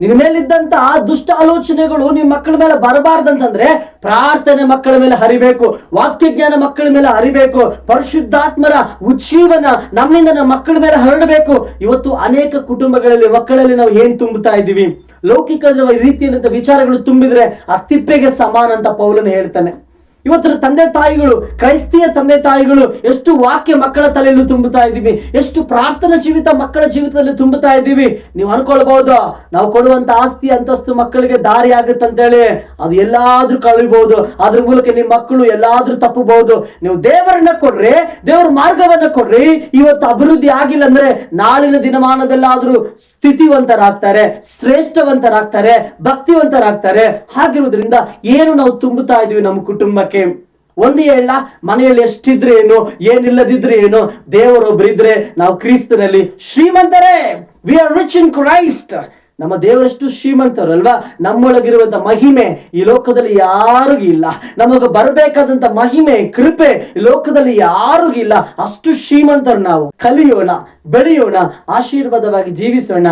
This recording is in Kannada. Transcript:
ನಿನ್ನ ಮೇಲಿದ್ದಂತ ದುಷ್ಟ ಆಲೋಚನೆಗಳು ನಿಮ್ಮ ಮಕ್ಕಳ ಮೇಲೆ ಬರಬಾರ್ದಂತಂದ್ರೆ ಪ್ರಾರ್ಥನೆ ಮಕ್ಕಳ ಮೇಲೆ ಹರಿಬೇಕು, ವಾಕ್ಯ ಜ್ಞಾನ ಮಕ್ಕಳ ಮೇಲೆ ಹರಿಬೇಕು, ಪರಿಶುದ್ಧಾತ್ಮರ ಉಜ್ಜೀವನ ನಮ್ಮಿಂದ ನಮ್ಮ ಮಕ್ಕಳ ಮೇಲೆ ಹರಡಬೇಕು. ಇವತ್ತು ಅನೇಕ ಕುಟುಂಬಗಳಲ್ಲಿ ಮಕ್ಕಳಲ್ಲಿ ನಾವು ಏನ್ ತುಂಬುತ್ತಾ ಇದ್ದೀವಿ? ಲೌಕಿಕ ರೀತಿಯಾದಂತ ವಿಚಾರಗಳು ತುಂಬಿದ್ರೆ ಆ ತಿಪ್ಪೆಗೆ ಸಮಾನ ಅಂತ ಪೌಲನು ಹೇಳ್ತಾನೆ. ಇವತ್ತಿನ ತಂದೆ ತಾಯಿಗಳು, ಕ್ರೈಸ್ತಿಯ ತಂದೆ ತಾಯಿಗಳು ಎಷ್ಟು ವಾಕ್ಯ ಮಕ್ಕಳ ತಲೆಯಲ್ಲೂ ತುಂಬುತ್ತಾ ಇದ್ದೀವಿ, ಎಷ್ಟು ಪ್ರಾರ್ಥನಾ ಜೀವಿತ ಮಕ್ಕಳ ಜೀವಿತದಲ್ಲಿ ತುಂಬುತ್ತಾ ಇದ್ದೀವಿ. ನೀವು ಅನ್ಕೊಳ್ಬಹುದು ನಾವು ಕೊಡುವಂತ ಆಸ್ತಿ ಅಂತಸ್ತು ಮಕ್ಕಳಿಗೆ ದಾರಿ ಆಗುತ್ತಂತೇಳಿ. ಅದು ಎಲ್ಲಾದ್ರೂ ಕಳಿಬಹುದು, ಅದ್ರ ಮೂಲಕ ನಿಮ್ಮ ಮಕ್ಕಳು ಎಲ್ಲಾದ್ರೂ ತಪ್ಪಬಹುದು. ನೀವು ದೇವರನ್ನ ಕೊಡ್ರಿ, ದೇವರ ಮಾರ್ಗವನ್ನ ಕೊಡ್ರಿ. ಇವತ್ತು ಅಭಿವೃದ್ಧಿ ಆಗಿಲ್ಲ ಅಂದ್ರೆ ನಾಳಿನ ದಿನಮಾನದಲ್ಲಾದ್ರೂ ಸ್ಥಿತಿವಂತರಾಗ್ತಾರೆ, ಶ್ರೇಷ್ಠವಂತರಾಗ್ತಾರೆ, ಭಕ್ತಿವಂತರಾಗ್ತಾರೆ. ಹಾಗಿರುವುದರಿಂದ ಏನು ನಾವು ತುಂಬುತ್ತಾ ಇದೀವಿ ನಮ್ಮ ಕುಟುಂಬಕ್ಕೆ? ಒಂದು ಹೇಳ, ಮನೆಯಲ್ಲಿ ಎಷ್ಟಿದ್ರೆ ಏನು, ಏನಿಲ್ಲದಿದ್ರೆ ಏನು, ದೇವರೊಬ್ಬರಿದ್ರೆ ನಾವು ಕ್ರಿಸ್ತನಲ್ಲಿ ಶ್ರೀಮಂತರೇ. We are rich in Christ. ನಮ್ಮ ದೇವರಷ್ಟು ಶ್ರೀಮಂತರು ಅಲ್ವಾ? ನಮ್ಮೊಳಗಿರುವಂತ ಮಹಿಮೆ ಈ ಲೋಕದಲ್ಲಿ ಯಾರಿಗೂ ಇಲ್ಲ. ನಮಗೆ ಬರಬೇಕಾದಂತ ಮಹಿಮೆ, ಕೃಪೆ ಈ ಲೋಕದಲ್ಲಿ ಯಾರಿಗೂ ಇಲ್ಲ. ಅಷ್ಟು ಶ್ರೀಮಂತರು ನಾವು. ಕಲಿಯೋಣ, ಬೆಳೆಯೋಣ, ಆಶೀರ್ವಾದವಾಗಿ ಜೀವಿಸೋಣ.